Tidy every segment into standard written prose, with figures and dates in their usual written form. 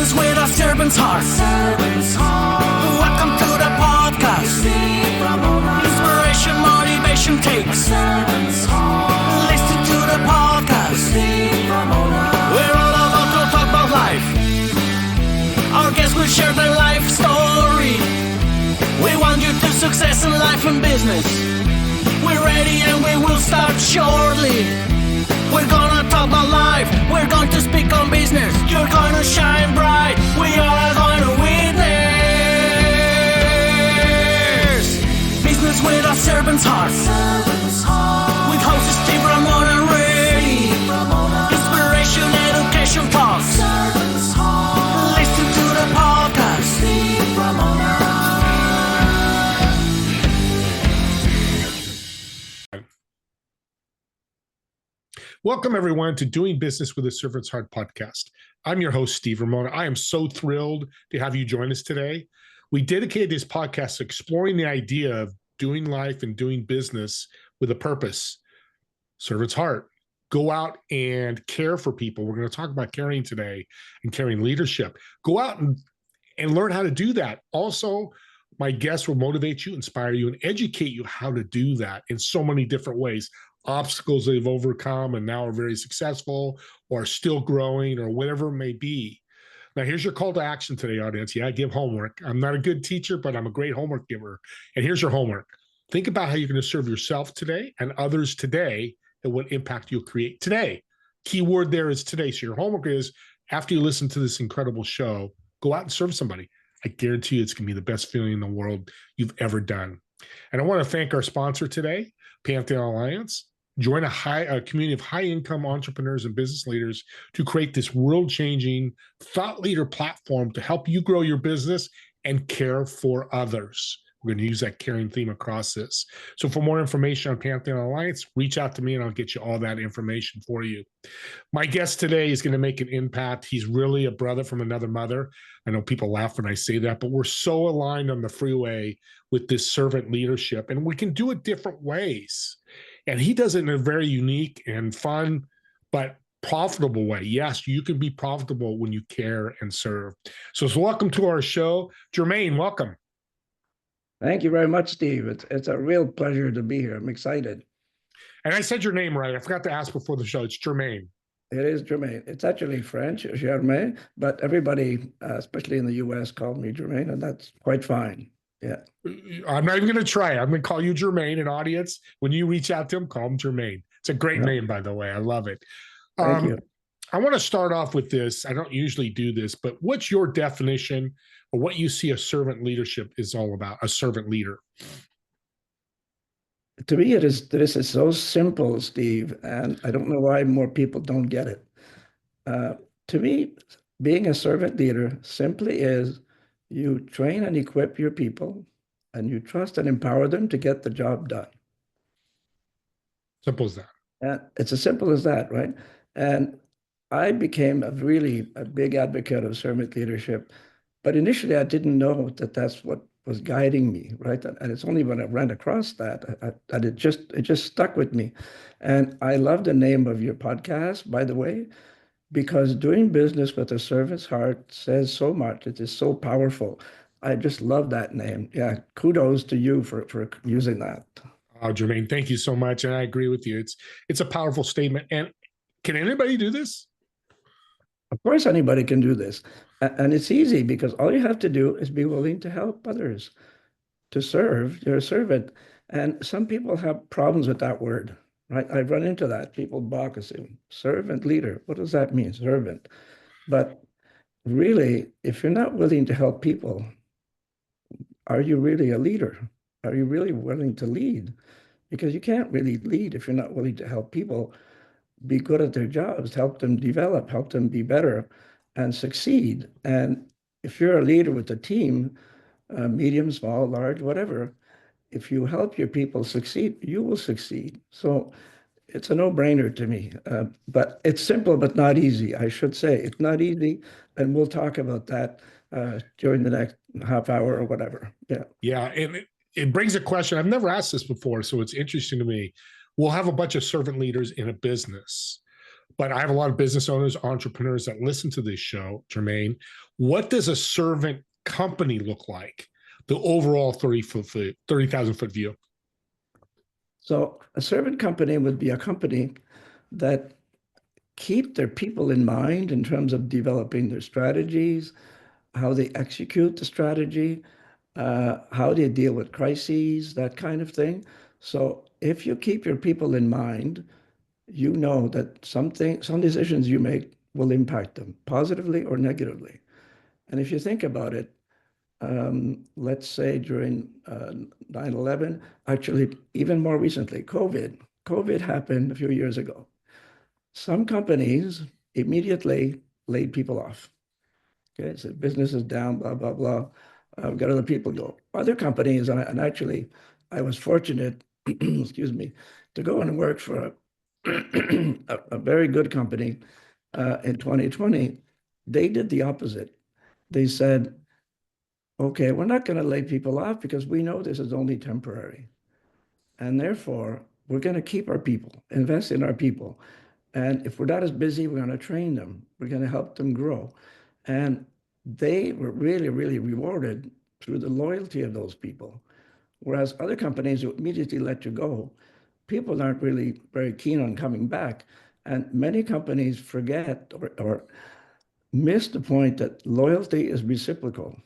Business with a servant's heart. Welcome to the podcast. Inspiration, motivation takes. Listen to the podcast. We're all about to talk about life. Our guests will share their life story. We want you to success in life and business. We're ready and we will start shortly. We're gonna talk about life. We're going to speak on business. You're gonna shine bright. We are going to witness. Business with a servant's heart. With hosts Steve, Ramon, and Ray. Inspiration, education talks. Listen to the podcast. Welcome, everyone, to Doing Business with a Servant's Heart podcast. I'm your host, Steve Ramona. I am so thrilled to have you join us today. We dedicated this podcast to exploring the idea of doing life and doing business with a purpose. Servant's heart. Go out and care for people. We're going to talk about caring today and caring leadership. Go out and learn how to do that. Also, my guests will motivate you, inspire you, and educate you how to do that in so many different ways. Obstacles they've overcome and now are very successful or still growing or whatever it may be. Now, here's your call to action today, audience. Yeah, I give homework. I'm not a good teacher, but I'm a great homework giver. And here's your homework. Think about how you're going to serve yourself today and others today and what impact you'll create today. Key word there is today. So your homework is, after you listen to this incredible show, go out and serve somebody. I guarantee you it's going to be the best feeling in the world you've ever done. And I want to thank our sponsor today, Pantheon Alliance. Join a community of high-income entrepreneurs and business leaders to create this world-changing thought leader platform to help you grow your business and care for others. We're going to use that caring theme across this. So for more information on Pantheon Alliance, reach out to me and I'll get you all that information for you. My guest today is going to make an impact. He's really a brother from another mother. I know people laugh when I say that, but we're so aligned on the freeway with this servant leadership, and we can do it different ways. And he does it in a very unique and fun, but profitable way. Yes, you can be profitable when you care and serve. So welcome to our show. Germain, welcome. Thank you very much, Steve. It's a real pleasure to be here. I'm excited. And I said your name right. I forgot to ask before the show. It's Germain. It is Germain. It's actually French, Germain, but everybody, especially in the U.S., called me Germain, and that's quite fine. Yeah. I'm not even going to try it. I'm going to call you Germain. An audience, when you reach out to him, call him Germain. It's a great name, by the way. I love it. Thank you. I want to start off with this. I don't usually do this, but what's your definition or what you see a servant leadership is all about, a servant leader? To me, this is so simple, Steve, and I don't know why more people don't get it. To me, being a servant leader simply is you train and equip your people, and you trust and empower them to get the job done. Simple as that. And it's as simple as that, right? And I became a big advocate of servant leadership, but initially I didn't know that that's what was guiding me, right? And it's only when I ran across that it just stuck with me. And I love the name of your podcast, by the way, because doing business with a servant's heart says so much. It is so powerful. I just love that name. Yeah, kudos to you for using that. Oh, Germain, thank you so much. And I agree with you. It's a powerful statement. And can anybody do this? Of course, anybody can do this. And it's easy because all you have to do is be willing to help others, to serve. You're a servant. And some people have problems with that word, right? I've run into that. People balk and say, servant leader. What does that mean, servant? But really, if you're not willing to help people, are you really a leader? Are you really willing to lead? Because you can't really lead if you're not willing to help people be good at their jobs, help them develop, help them be better and succeed. And if you're a leader with a team, medium, small, large, whatever, if you help your people succeed, you will succeed. So it's a no-brainer to me. But it's simple, but not easy. I should say it's not easy. And we'll talk about that during the next half hour or whatever. Yeah. Yeah. And it brings a question. I've never asked this before, so it's interesting to me. We'll have a bunch of servant leaders in a business, but I have a lot of business owners, entrepreneurs that listen to this show, Germain. What does a servant company look like? The overall 30,000 foot view. So a servant company would be a company that keep their people in mind in terms of developing their strategies, how they execute the strategy, how they deal with crises, that kind of thing. So if you keep your people in mind, you know that some decisions you make will impact them positively or negatively. And if you think about it, let's say during 9/11, actually even more recently, COVID happened a few years ago. Some companies immediately laid people off. Okay, so business is down, blah, blah, blah. I've got other people go. Other companies, and actually, I was fortunate, excuse me, to go and work for a very good company in 2020. They did the opposite. They said, okay, we're not going to lay people off because we know this is only temporary. And therefore, we're going to keep our people, invest in our people. And if we're not as busy, we're going to train them. We're going to help them grow. And they were really, really rewarded through the loyalty of those people. Whereas other companies who immediately let you go, people aren't really very keen on coming back. And many companies forget or miss the point that loyalty is reciprocal.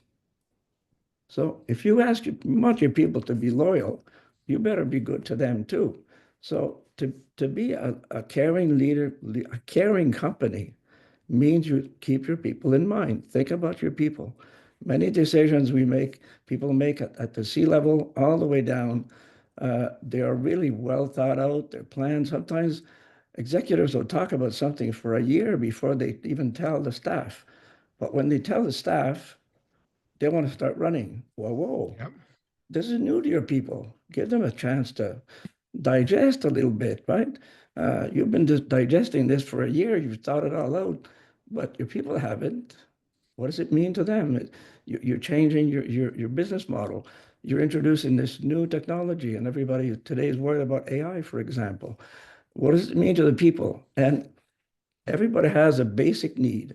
So if you want your people to be loyal, you better be good to them too. So to be a caring leader, a caring company means you keep your people in mind. Think about your people. Many decisions people make at the C-level all the way down, they are really well thought out. They're planned. Sometimes executives will talk about something for a year before they even tell the staff. But when they tell the staff, they want to start running. Whoa. Yep. This is new to your people. Give them a chance to digest a little bit, right? You've been just digesting this for a year. You've thought it all out, but your people haven't. What does it mean to them? You're changing your business model. You're introducing this new technology, and everybody today is worried about AI, for example. What does it mean to the people? And everybody has a basic need.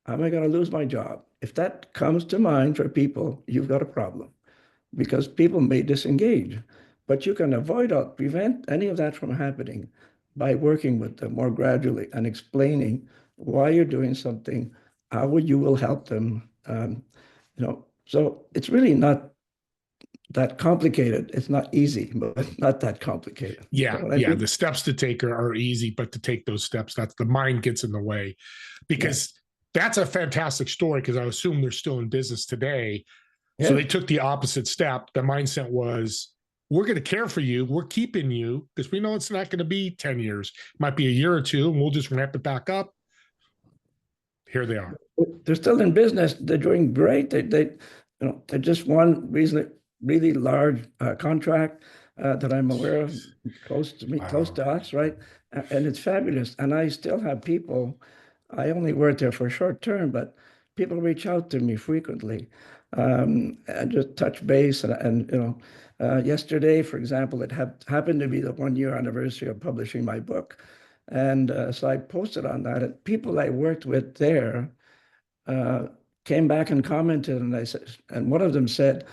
Am I going to lose my job? If that comes to mind for people, you've got a problem because people may disengage. But you can prevent any of that from happening by working with them more gradually and explaining why you're doing something, how you will help them. So it's really not that complicated. It's not easy, but not that complicated. Yeah, yeah. The steps to take are easy, but to take those steps, that's the mind gets in the way. Because that's a fantastic story, because I assume they're still in business today. Yeah. So they took the opposite step. The mindset was, we're going to care for you. We're keeping you because we know it's not going to be 10 years. It might be a year or two, and we'll just ramp it back up. Here they are. They're still in business. They're doing great. They just won really large contract that I'm aware of, close to me, close to us, right? And it's fabulous. And I still have people. I only worked there for a short term, but people reach out to me frequently and just touch base. And yesterday, for example, it happened to be the 1-year anniversary of publishing my book. And so I posted on that. And people I worked with there came back and commented, and I said, and one of them said,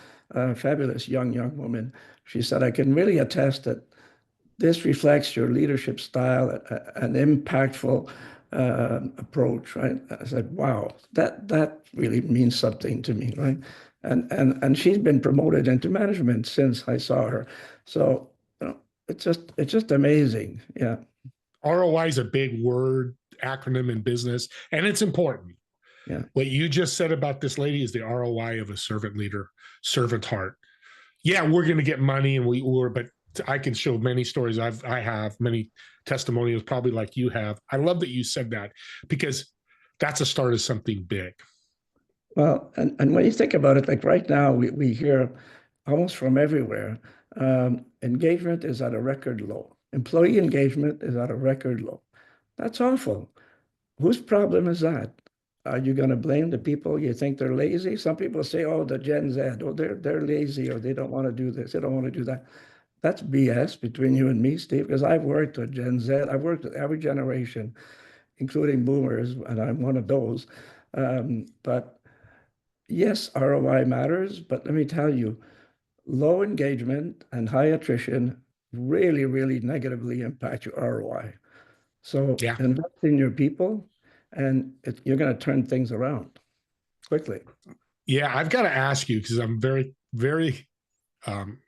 fabulous young woman. She said, I can really attest that this reflects your leadership style, an impactful approach, right? I said, wow, that really means something to me, right? And she's been promoted into management since I saw her. So it's just amazing. Yeah. ROI is a big word, acronym in business, and it's important. Yeah. What you just said about this lady is the ROI of a servant leader, servant heart. Yeah, we're going to get money, and but I can show many stories. I have many testimonials, probably like you have. I love that you said that, because that's a start of something big. Well, and when you think about it, like right now, we hear almost from everywhere, engagement is at a record low. Employee engagement is at a record low. That's awful. Whose problem is that? Are you going to blame the people you think they're lazy? Some people say, oh, the Gen Z, oh, they're lazy, or they don't want to do this, they don't want to do that. that's BS between you and me, Steve, because I've worked with Gen Z. I've worked with every generation, including boomers, and I'm one of those. But yes, ROI matters, but let me tell you, low engagement and high attrition really, really negatively impact your ROI. So Yeah. invest in your people, and you're going to turn things around quickly. Yeah. I've got to ask you because I'm very, very um,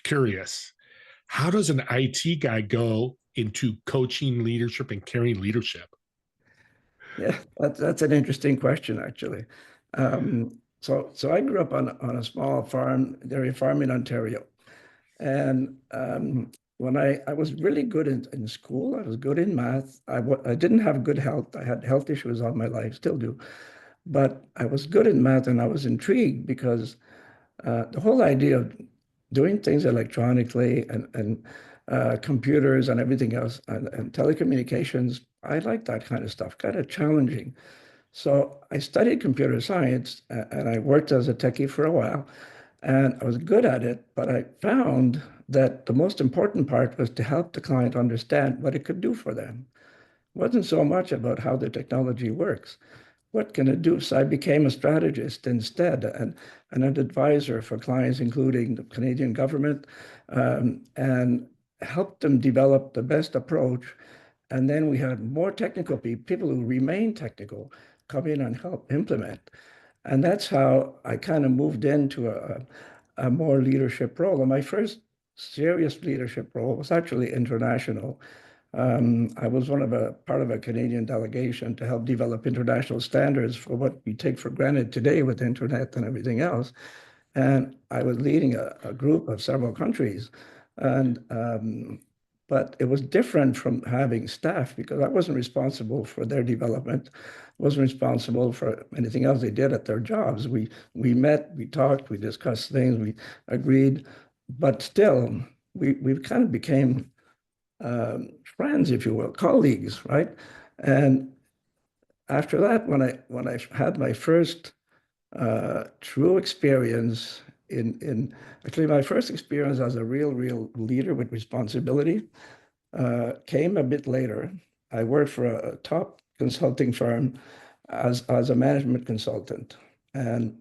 curious. How does an IT guy go into coaching leadership and carrying leadership? Yeah, that's an interesting question, actually. So I grew up on a small farm, dairy farm in Ontario. And when I was really good in school, I was good in math. I didn't have good health. I had health issues all my life, still do. But I was good in math, and I was intrigued because the whole idea of doing things electronically and computers and everything else and telecommunications, I like that kind of stuff, kind of challenging. So I studied computer science and I worked as a techie for a while and I was good at it, but I found that the most important part was to help the client understand what it could do for them. It wasn't so much about how the technology works. What can it do? So I became a strategist instead and an advisor for clients, including the Canadian government, and helped them develop the best approach. And then we had more technical people who remain technical come in and help implement. And that's how I kind of moved into a more leadership role. And my first serious leadership role was actually international. I was part of a Canadian delegation to help develop international standards for what we take for granted today with the internet and everything else. And I was leading a group of several countries. And but it was different from having staff because I wasn't responsible for their development, wasn't responsible for anything else they did at their jobs. We met, we talked, we discussed things, we agreed, but still we kind of became friends, if you will, colleagues, right? And after that, when I had my first true experience in actually my first experience as a real leader with responsibility came a bit later. I worked for a top consulting firm as a management consultant, and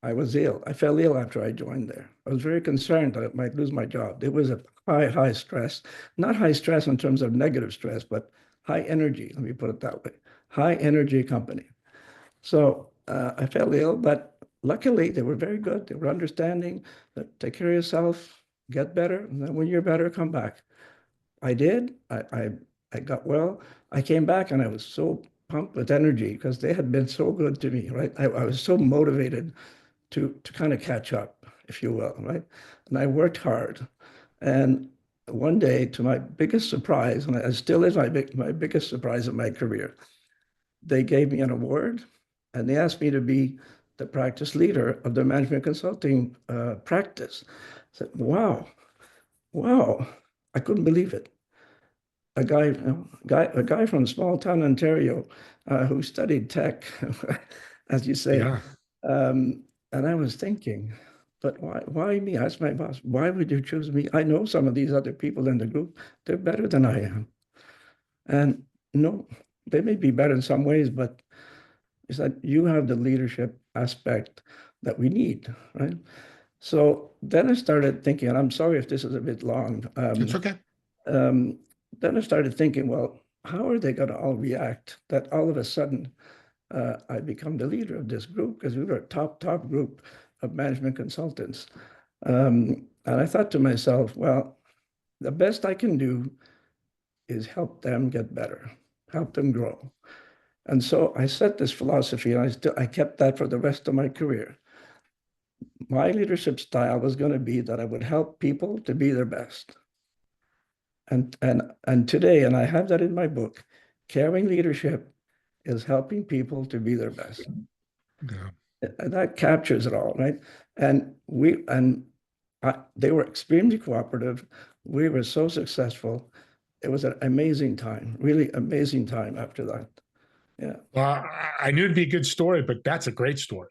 I was ill. I fell ill after I joined there. I was very concerned that I might lose my job. It was a high stress, not high stress in terms of negative stress, but high energy. Let me put it that way. High energy company. So I fell ill, but luckily they were very good. They were understanding that take care of yourself, get better, and then when you're better, come back. I did. I got well. I came back and I was so pumped with energy because they had been so good to me, right? I was so motivated to kind of catch up, if you will, right? And I worked hard. And one day, to my biggest surprise, and it still is my biggest surprise in my career, they gave me an award and they asked me to be the practice leader of the management consulting practice. I said, wow, wow. I couldn't believe it. A guy from small town Ontario who studied tech, as you say. Yeah. And I was thinking, but why me? I asked my boss, why would you choose me? I know some of these other people in the group, they're better than I am. And no, they may be better in some ways, but it's that you have the leadership aspect that we need, right? So then I started thinking, and I'm sorry if this is a bit long. It's okay. Um, then I started thinking, well, how are they going to all react that all of a sudden I become the leader of this group because we were a top group of management consultants. And I thought to myself, well, the best I can do is help them get better, help them grow. And so I set this philosophy, and I kept that for the rest of my career. My leadership style was going to be that I would help people to be their best. And today, and I have that in my book, caring leadership is helping people to be their best. Yeah. And that captures it all, right? They were extremely cooperative. We were so successful. It was an amazing time, really amazing time after that. Yeah. Well, I knew it'd be a good story, but that's a great story.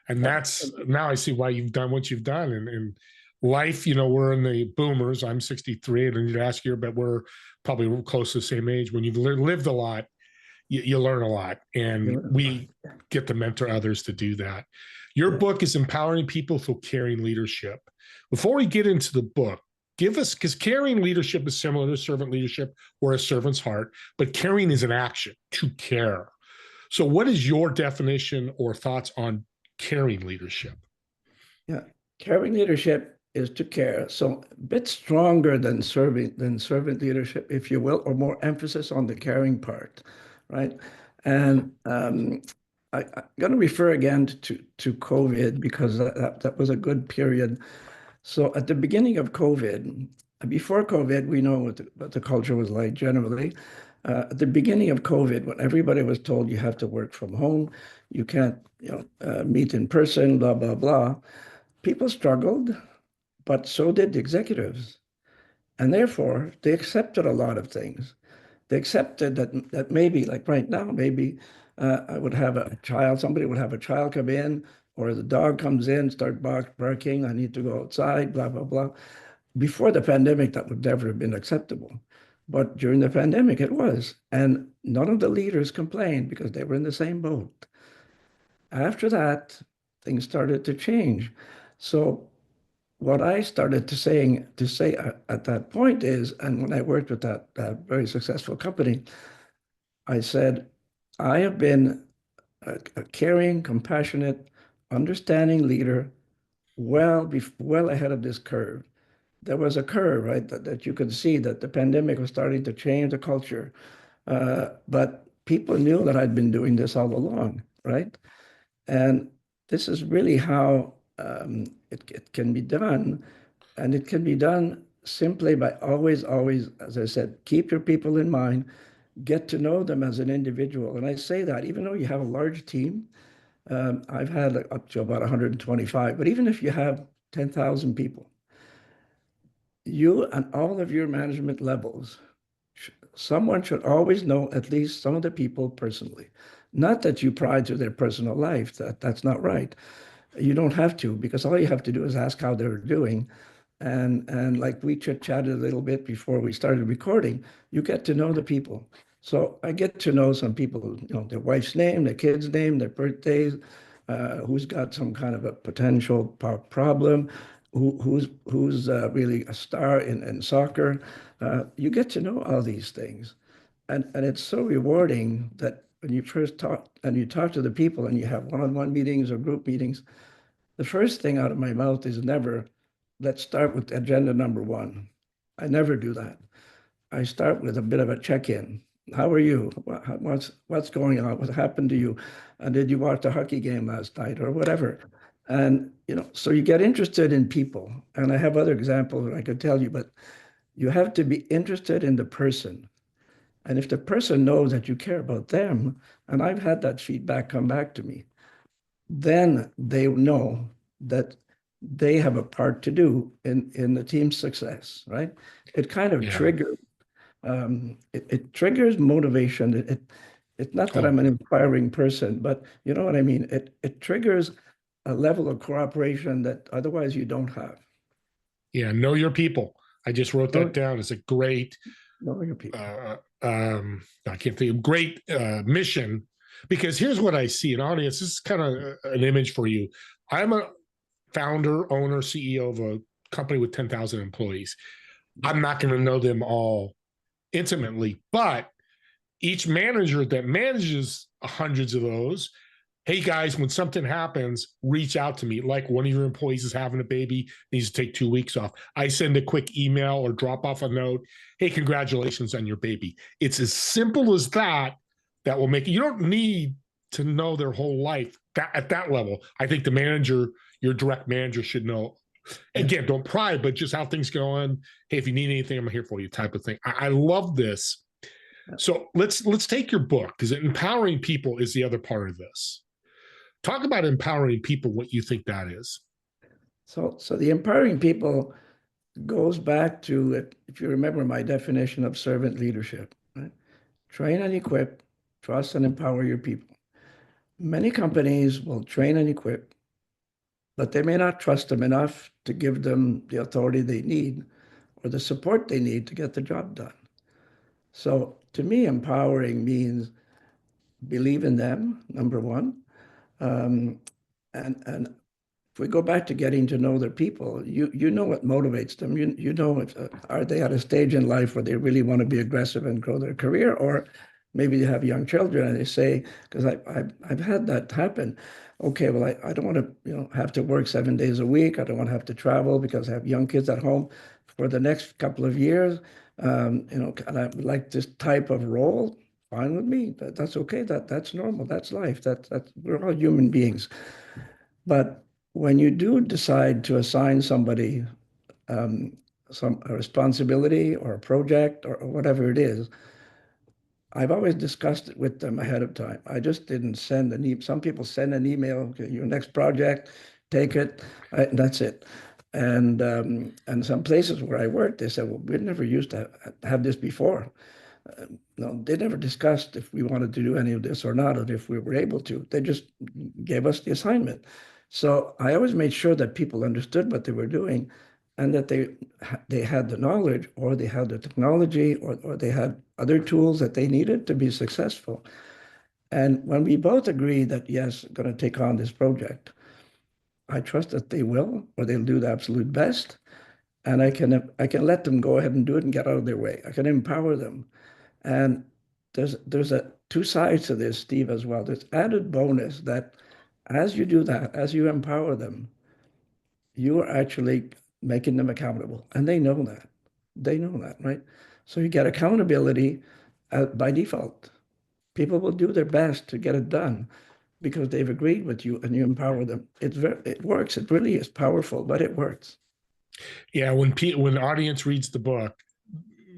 And that's now I see why you've done what you've done and life, we're in the boomers. I'm 63, and I need to ask you, but we're probably close to the same age. When you've lived a lot, you learn a lot, and we get to mentor others to do that. Your book is Empowering People Through Caring Leadership. Before we get into the book, give us, because caring leadership is similar to servant leadership or a servant's heart, but caring is an action, to care. So what is your definition or thoughts on caring leadership? Yeah, caring leadership is to care. So a bit stronger than servant leadership, if you will, or more emphasis on the caring part, right? And I'm going to refer again to COVID because that was a good period. So at the beginning of COVID, before COVID, we know what the culture was like generally. At the beginning of COVID, when everybody was told you have to work from home, you can't, meet in person, blah, blah, blah, people struggled, but so did the executives. And therefore, they accepted a lot of things. They accepted that maybe, like right now, maybe I would have a child, somebody would have a child come in, or the dog comes in, start barking, I need to go outside, blah, blah, blah. Before the pandemic, that would never have been acceptable. But during the pandemic, it was. And none of the leaders complained because they were in the same boat. After that, things started to change. So what I started to say at that point is, and when I worked with that very successful company, I said, I have been a caring, compassionate, understanding leader well ahead of this curve. There was a curve, right, that you could see that the pandemic was starting to change the culture. But people knew that I'd been doing this all along, right? And this is really how it can be done. And it can be done simply by always, as I said, keep your people in mind, get to know them as an individual. And I say that even though you have a large team, I've had up to about 125, but even if you have 10,000 people, you and all of your management levels, someone should always know at least some of the people personally. Not that you pry to their personal life, that's not right. You don't have to, because all you have to do is ask how they're doing. And like we chit-chatted a little bit before we started recording, you get to know the people. So I get to know some people, their wife's name, their kid's name, their birthdays, who's got some kind of a potential problem, who's really a star in soccer. You get to know all these things. And it's so rewarding that when you first talk and you talk to the people and you have one-on-one meetings or group meetings, the first thing out of my mouth is never, let's start with agenda number one. I never do that. I start with a bit of a check-in. How are you? What's going on? What happened to you? Did you watch the hockey game last night or whatever? And, so you get interested in people. And I have other examples that I could tell you, but you have to be interested in the person. And if the person knows that you care about them, and I've had that feedback come back to me, then they know that they have a part to do in the team's success, right? It kind of triggers it triggers motivation. It's not that I'm an inspiring person, but you know what I mean? It triggers a level of cooperation that otherwise you don't have. Yeah, know your people. I just wrote that down. It's a great know your people. I can't think of great mission, because here's what I see. An audience, this is kind of an image for you. I'm a founder, owner, CEO of a company with 10,000 employees. I'm not going to know them all intimately, but each manager that manages hundreds of those, hey guys, when something happens, reach out to me. Like one of your employees is having a baby, needs to take 2 weeks off. I send a quick email or drop off a note. Hey, congratulations on your baby. It's as simple as that. That will make it. You don't need to know their whole life at that level. I think the manager, your direct manager, should know. Again, don't pry, but just how things go on. Hey, if you need anything, I'm here for you, type of thing. I love this. So let's take your book, because empowering people is the other part of this. Talk about empowering people, what you think that is. So the empowering people goes back to, if you remember my definition of servant leadership, right? Train and equip, trust and empower your people. Many companies will train and equip, but they may not trust them enough to give them the authority they need or the support they need to get the job done. So to me, empowering means believe in them, number one. Um, and if we go back to getting to know their people, you know what motivates them. You know if are they at a stage in life where they really want to be aggressive and grow their career, or maybe they have young children and they say, because I've had that happen. Okay, well I don't want to have to work 7 days a week. I don't want to have to travel because I have young kids at home for the next couple of years. And I would like this type of role. Fine with me. That's okay. That's normal. That's life. That's we're all human beings. But when you do decide to assign somebody um, a responsibility or a project or whatever it is, I've always discussed it with them ahead of time. I just didn't send an email. Some people send an email, okay, your next project, take it, and that's it. And some places where I worked, they said, well, we never used to have this before. No, they never discussed if we wanted to do any of this or not, or if we were able to. They just gave us the assignment. So I always made sure that people understood what they were doing and that they had the knowledge or they had the technology or they had other tools that they needed to be successful. And when we both agree that, yes, I'm going to take on this project, I trust that they will, or they'll do the absolute best. And I can let them go ahead and do it and get out of their way. I can empower them. And there's a two sides to this, Steve, as well. There's added bonus that as you do that, as you empower them, you are actually making them accountable. And they know that. They know that, right? So you get accountability by default. People will do their best to get it done because they've agreed with you and you empower them. It works. It really is powerful, but it works. Yeah, when the audience reads the book,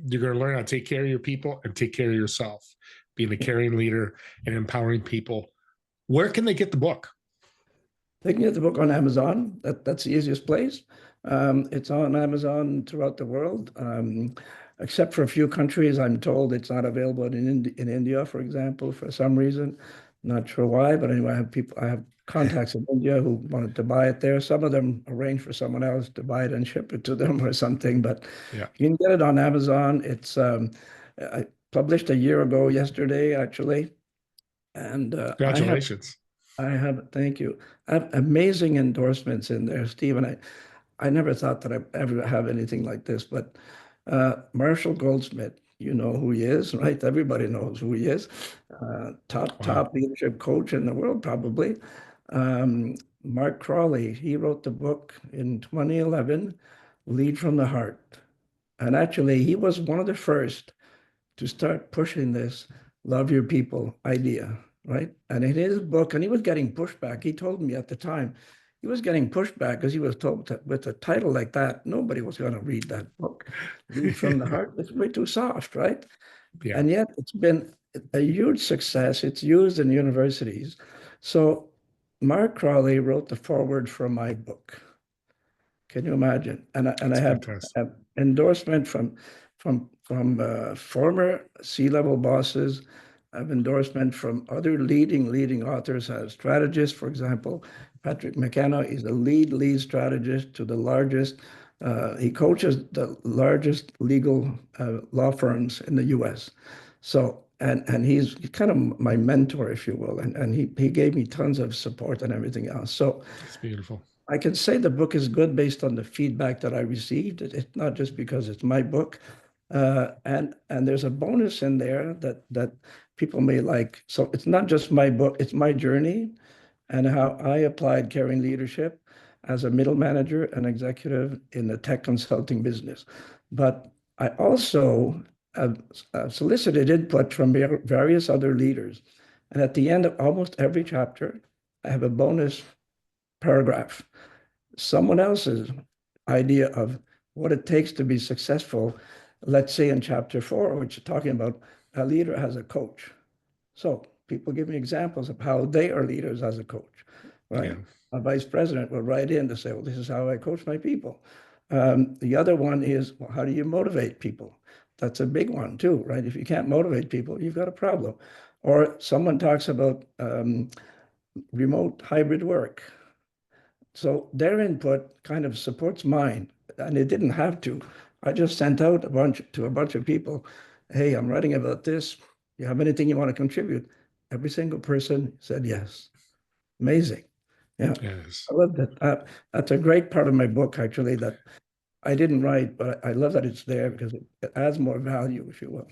you're going to learn how to take care of your people and take care of yourself, being a caring leader and empowering people. Where can they get the book? They can get the book on Amazon. That's the easiest place. It's on Amazon throughout the world, except for a few countries. I'm told it's not available in India, for example, for some reason. Not sure why, but anyway, I have contacts in India who wanted to buy it there. Some of them arranged for someone else to buy it and ship it to them or something. But Yeah, you can get it on Amazon. It's I published a year ago yesterday, actually, and congratulations. thank you. I have amazing endorsements in there, Steve. And I never thought that I'd ever have anything like this, but Marshall Goldsmith, you know who he is, right? Everybody knows who he is. Wow. Top leadership coach in the world, probably. Um, Mark Crawley, he wrote the book in 2011, Lead from the Heart. And actually, he was one of the first to start pushing this love your people idea, right? And in his book, and he was getting pushback. He told me at the time, he was getting pushback because he was told that with a title like that, nobody was going to read that book. Lead from the Heart, it's way too soft, right? Yeah. And yet it's been a huge success. It's used in universities. So Mark Crawley wrote the foreword for my book. Can you imagine? And I It's fantastic. have endorsement from former C-level bosses. I have endorsement from other leading authors as strategists. For example, Patrick McKenna is the lead strategist to the largest. He coaches the largest legal law firms in the U.S. So and he's kind of my mentor, if you will, and he gave me tons of support and everything else. So It's beautiful. I can say the book is good based on the feedback that I received. It's not just because it's my book. And there's a bonus in there that people may like. So it's not just my book, it's my journey and how I applied caring leadership as a middle manager and executive in the tech consulting business. But I also have solicited input from various other leaders. And at the end of almost every chapter, I have a bonus paragraph, someone else's idea of what it takes to be successful. Let's say in chapter 4, which is talking about a leader as a coach. So people give me examples of how they are leaders as a coach, right? Yeah. A vice president will write in to say, well, this is how I coach my people. The other one is, well, how do you motivate people? That's a big one too, right? If you can't motivate people, you've got a problem. Or someone talks about remote hybrid work. So their input kind of supports mine, and it didn't have to. I just sent out a bunch of people, hey, I'm writing about this. You have anything you want to contribute? Every single person said yes. Amazing. Yeah. Yes. I love that. That's a great part of my book, actually, that I didn't write, but I love that it's there because it adds more value, if you will.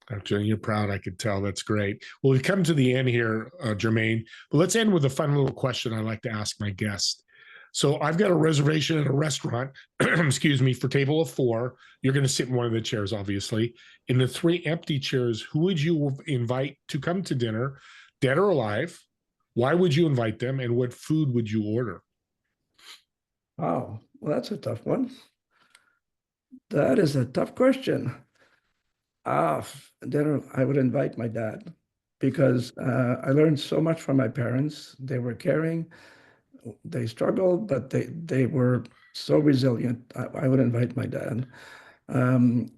Actually, you're proud. I could tell. That's great. Well, we've come to the end here, Germain. But let's end with a fun little question I like to ask my guest. So I've got a reservation at a restaurant, excuse me, for table of four. You're going to sit in one of the chairs, obviously. In the three empty chairs, who would you invite to come to dinner, dead or alive? Why would you invite them, and what food would you order? Wow. Well, that's a tough one. That is a tough question. Then I would invite my dad because I learned so much from my parents. They were caring, they struggled, but they were so resilient. I would invite my dad. Um,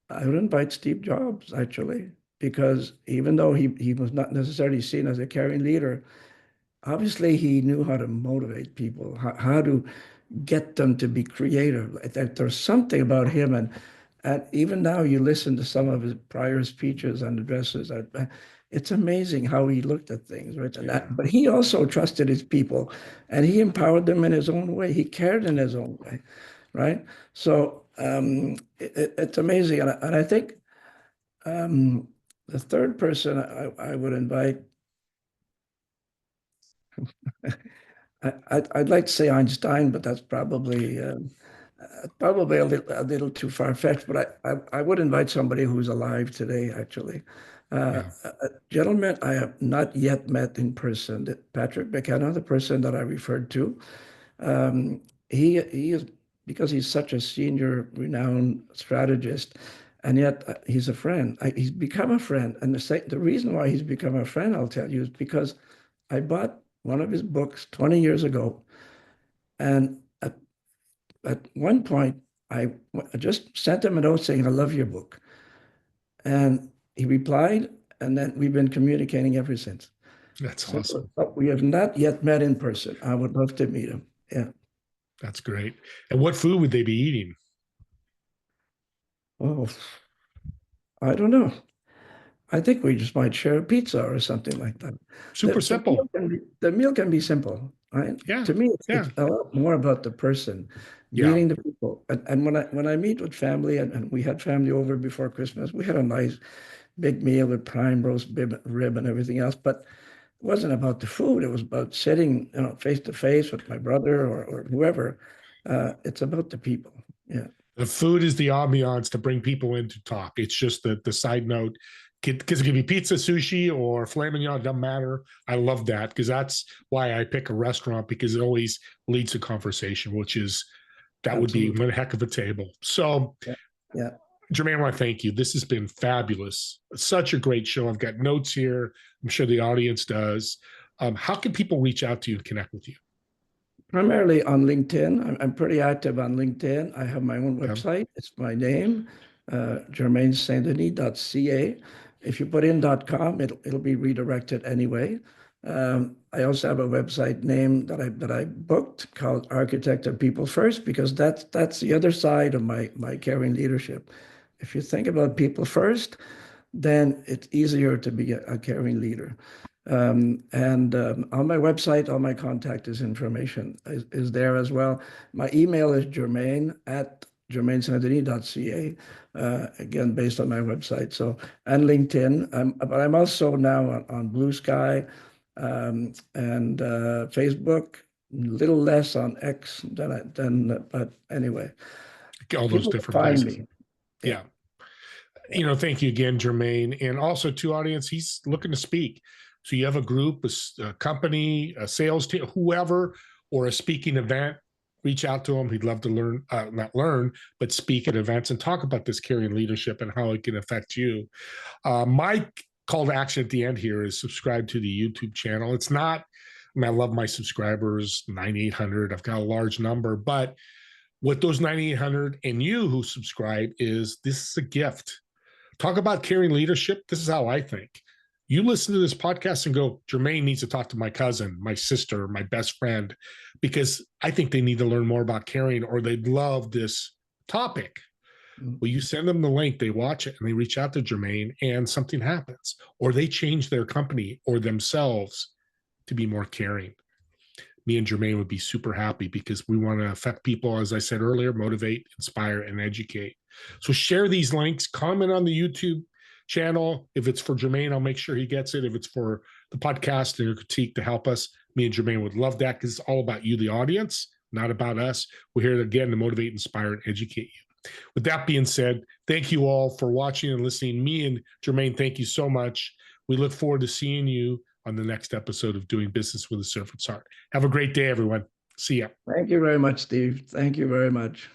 I would invite Steve Jobs, actually, because even though he was not necessarily seen as a caring leader, obviously he knew how to motivate people, how to get them to be creative. Like there's something about him, and even now you listen to some of his prior speeches and addresses. It's amazing how he looked at things, right? And Yeah. but he also trusted his people, and he empowered them in his own way. He cared in his own way, right? So it's amazing, and I think the third person I would invite. I'd like to say Einstein, but that's probably a little too far-fetched. But I would invite somebody who's alive today, actually. Yeah. A gentleman I have not yet met in person, Patrick McKenna, the person that I referred to. Um, he is, because he's such a senior, renowned strategist, and yet he's a friend. He's become a friend, and the reason why he's become a friend, I'll tell you, is because I bought one of his books 20 years ago, and at one point I just sent him a note saying, "I love your book," and he replied, and then we've been communicating ever since. That's So, awesome. but we have not yet met in person. I would love to meet him. Yeah. That's great. And what food would they be eating? Oh, I don't know. I think we just might share a pizza or something like that. Super simple. The meal can be simple, right? Yeah. To me, Yeah. it's a lot more about the person, Yeah. meeting the people. And when I meet with family, and we had family over before Christmas, we had a nice big meal with prime roast rib and everything else. But it wasn't about the food. It was about sitting, face to face with my brother or whoever. It's about the people. Yeah, The food is the ambiance to bring people in to talk. It's just the side note, because it could be pizza, sushi, or filet mignon. It doesn't matter. I love that because that's why I pick a restaurant, because it always leads to conversation, which is that would be absolutely. one heck of a table. So, Yeah, yeah. Jermaine, I want to thank you. This has been fabulous. Such a great show. I've got notes here. I'm sure the audience does. How can people reach out to you and connect with you? Primarily on LinkedIn. I'm pretty active on LinkedIn. I have my own Okay. website. It's my name, germainstdenis.ca. If you put in .com, it'll be redirected anyway. I also have a website name that I booked called Architect of People First, because that's the other side of my caring leadership. If you think about people first, then it's easier to be a caring leader. And on my website, all my contact information is there as well. My email is germain@germainstdenis.ca, again, based on my website. So, and LinkedIn. But I'm also now on Blue Sky and Facebook, a little less on X but anyway, All those people can different find places. me. Yeah. Yeah. Thank you again, Germain. And also to audience, he's looking to speak. So you have a group, a company, a sales team, whoever, or a speaking event, reach out to him. He'd love to learn, not learn, but speak at events and talk about this caring leadership and how it can affect you. My call to action at the end here is subscribe to the YouTube channel. It's not, I love my subscribers, 9,800. I've got a large number, but what those 9,800 and you who subscribe is, this is a gift. Talk about caring leadership. This is how I think. You listen to this podcast and go, Germain needs to talk to my cousin, my sister, my best friend, because I think they need to learn more about caring, or they'd love this topic. Well, you send them the link, they watch it, and they reach out to Germain, and something happens, or they change their company or themselves to be more caring. Me and Germain would be super happy, because we want to affect people, as I said earlier, motivate, inspire, and educate. So share these links, comment on the YouTube channel. If it's for Germain, I'll make sure he gets it. If it's for the podcast and your critique to help us, me and Germain would love that, because it's all about you, the audience, not about us. We're here again to motivate, inspire, and educate you. With that being said, thank you all for watching and listening. Me and Germain, thank you so much. We look forward to seeing you on the next episode of Doing Business with a Servant's Heart. Have a great day, everyone. See ya. Thank you very much, Steve. Thank you very much.